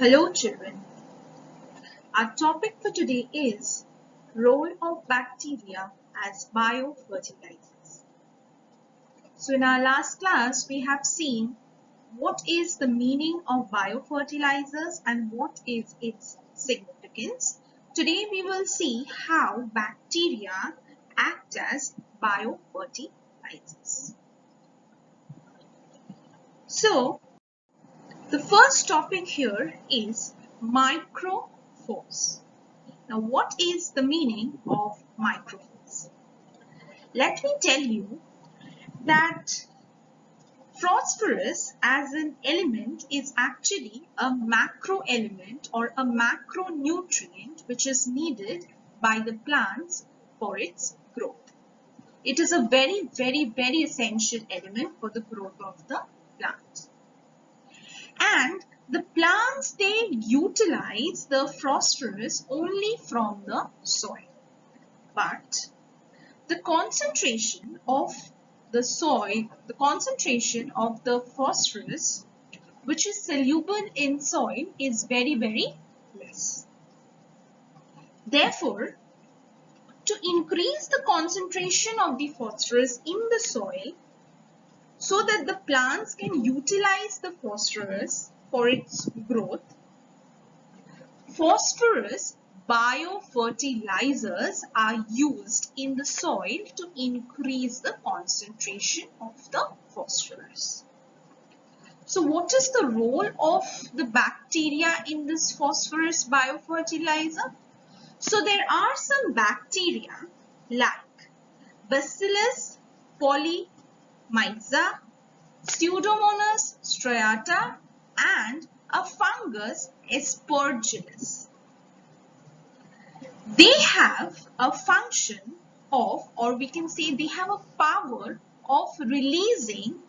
Hello children, our topic for today is role of bacteria as biofertilizers. So in our last class we have seen what is the meaning of biofertilizers and what is its significance. Today we will see how bacteria act as biofertilizers. So the first topic here is microphores. Now, what is the meaning of microphores? Let me tell you that phosphorus as an element is actually a macro element or a macronutrient which is needed by the plants for its growth. It is a very essential element for the growth of the plant. And the plants, they utilize the phosphorus only from the soil. But the concentration of the soil, the concentration of the phosphorus which is soluble in soil is very less. Therefore, to increase the concentration of the phosphorus in the soil, so that the plants can utilize the phosphorus for its growth, phosphorus biofertilizers are used in the soil to increase the concentration of the phosphorus. So what is the role of the bacteria in this phosphorus biofertilizer? So there are some bacteria like Bacillus polymyxa, Pseudomonas striata, and a fungus Aspergillus. They have a function of, or we can say they have a power of releasing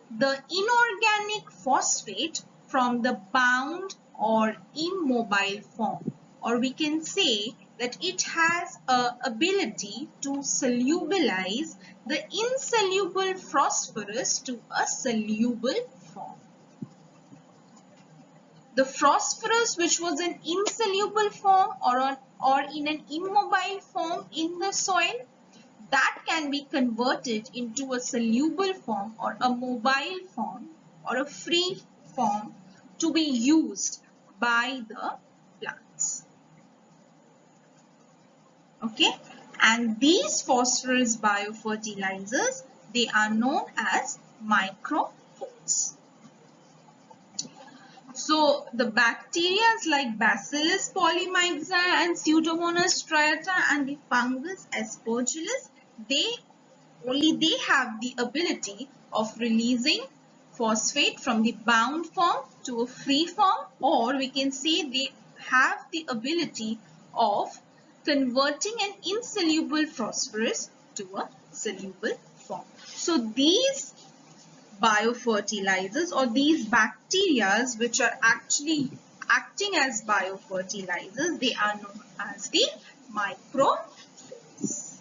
the inorganic phosphate from the bound or immobile form, or we can say that it has an ability to solubilize the insoluble phosphorus to a soluble form. The phosphorus which was an insoluble form or in an immobile form in the soil, that can be converted into a soluble form or a mobile form or a free form to be used by the plants. Okay, and these phosphorus biofertilizers, they are known as microphores. So the bacteria like Bacillus polymyxa and Pseudomonas striata and the fungus Aspergillus, they have the ability of releasing phosphate from the bound form to a free form, or we can say they have the ability of converting an insoluble phosphorus to a soluble form. So these biofertilizers or these bacteria which are actually acting as biofertilizers, they are known as the microphores.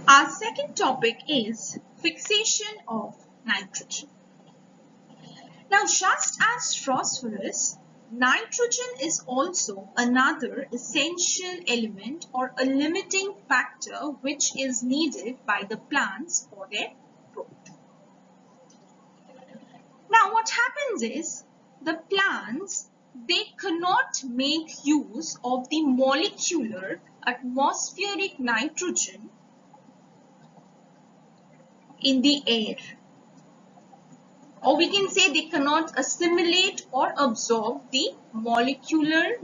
Our second topic is fixation of nitrogen. Now, just as phosphorus, nitrogen is also another essential element or a limiting factor which is needed by the plants for their growth. Now, what happens is the plants, they cannot make use of the molecular atmospheric nitrogen in the air, or we can say they cannot assimilate or absorb the molecular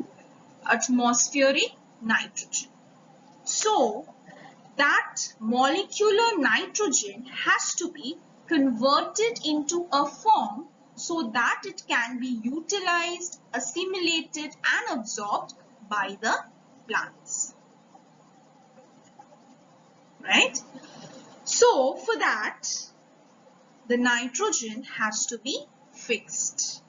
atmospheric nitrogen. So that molecular nitrogen has to be converted into a form so that it can be utilized, assimilated and absorbed by the plants. Right? So for that, the nitrogen has to be fixed,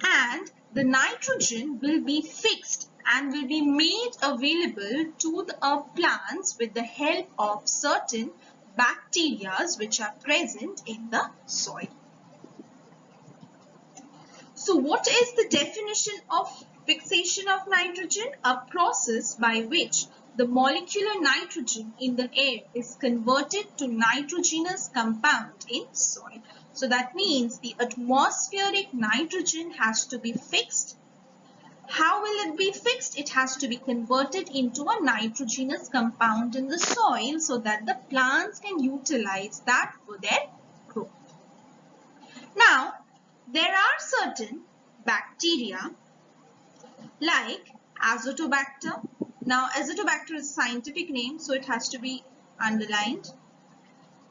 and the nitrogen will be fixed and will be made available to the plants with the help of certain bacteria which are present in the soil. So what is the definition of fixation of nitrogen? A process by which the molecular nitrogen in the air is converted to nitrogenous compound in soil. So that means the atmospheric nitrogen has to be fixed. How will it be fixed? It has to be converted into a nitrogenous compound in the soil so that the plants can utilize that for their growth. Now, there are certain bacteria like Azotobacter. Now, Azotobacter is a scientific name, so it has to be underlined.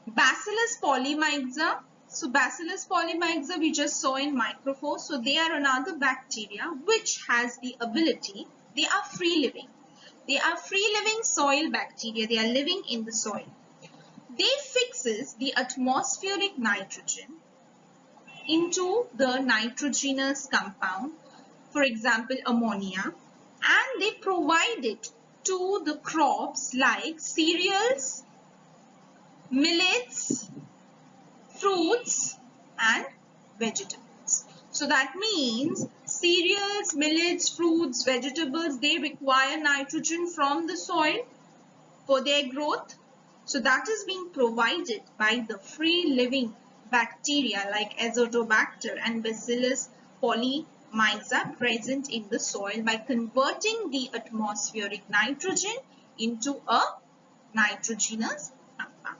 Bacillus polymyxa. So, Bacillus polymyxa we just saw in microphore. So, they are another bacteria which has the ability, they are free living. They are free living soil bacteria. They are living in the soil. They fixes the atmospheric nitrogen into the nitrogenous compound, for example ammonia, and they provide it to the crops like cereals, millets, fruits and vegetables. So that means cereals, millets, fruits, vegetables, they require nitrogen from the soil for their growth. So that is being provided by the free living bacteria like Azotobacter and Bacillus polymyxa present in the soil by converting the atmospheric nitrogen into a nitrogenous compound.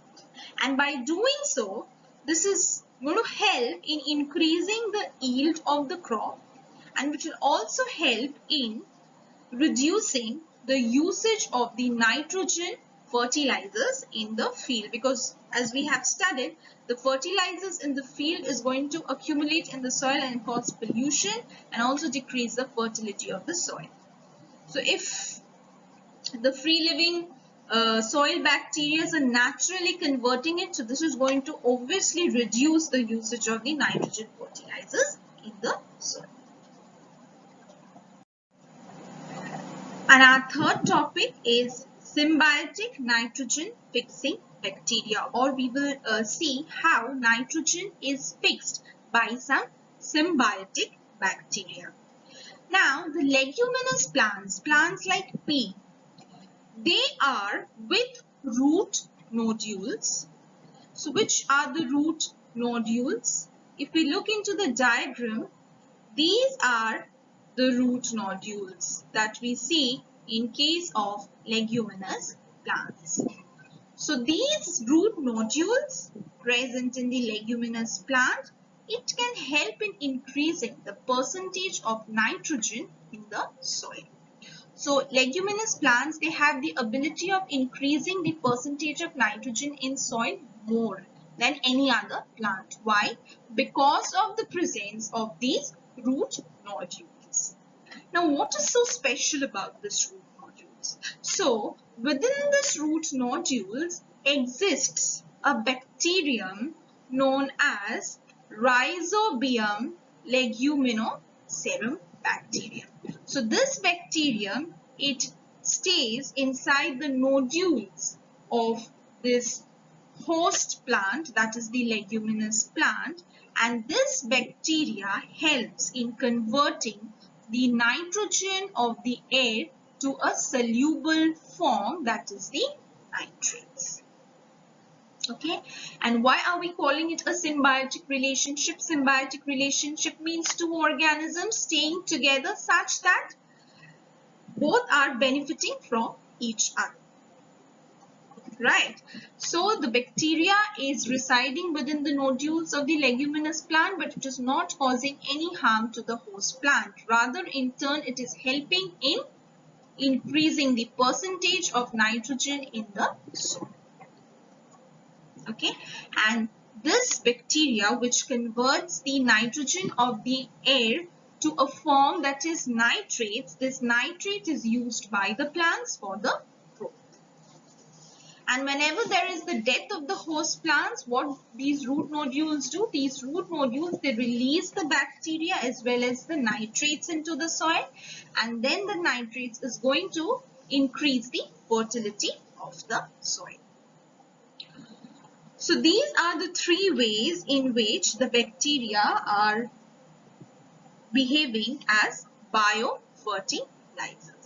And by doing so, this is going to help in increasing the yield of the crop, and which will also help in reducing the usage of the nitrogen fertilizers in the field, because as we have studied, the fertilizers in the field is going to accumulate in the soil and cause pollution and also decrease the fertility of the soil. So if the free living soil bacteria are naturally converting it, so this is going to obviously reduce the usage of the nitrogen fertilizers in the soil. And our third topic is symbiotic nitrogen fixing bacteria, or we will see how nitrogen is fixed by some symbiotic bacteria. Now, the leguminous plants like pea, they are with root nodules. So, which are the root nodules? If we look into the diagram, these are the root nodules that we see in case of leguminous plants. So these root nodules present in the leguminous plant, it can help in increasing the percentage of nitrogen in the soil. So leguminous plants, they have the ability of increasing the percentage of nitrogen in soil more than any other plant. Why? Because of the presence of these root nodules. Now, what is so special about this root nodules? So, within this root nodules exists a bacterium known as Rhizobium leguminosarum bacterium. So, this bacterium, it stays inside the nodules of this host plant, that is the leguminous plant, and this bacteria helps in converting the nitrogen of the air to a soluble form, that is the nitrates. Okay, and why are we calling it a symbiotic relationship? Symbiotic relationship means two organisms staying together such that both are benefiting from each other. Right, so the bacteria is residing within the nodules of the leguminous plant, but it is not causing any harm to the host plant. Rather, in turn, it is helping in increasing the percentage of nitrogen in the soil. Okay, and this bacteria which converts the nitrogen of the air to a form that is nitrates, this nitrate is used by the plants for the growth. And whenever there is the death of the host plants, what these root nodules do? These root nodules, they release the bacteria as well as the nitrates into the soil, and then the nitrates is going to increase the fertility of the soil. So these are the three ways in which the bacteria are behaving as biofertilizers.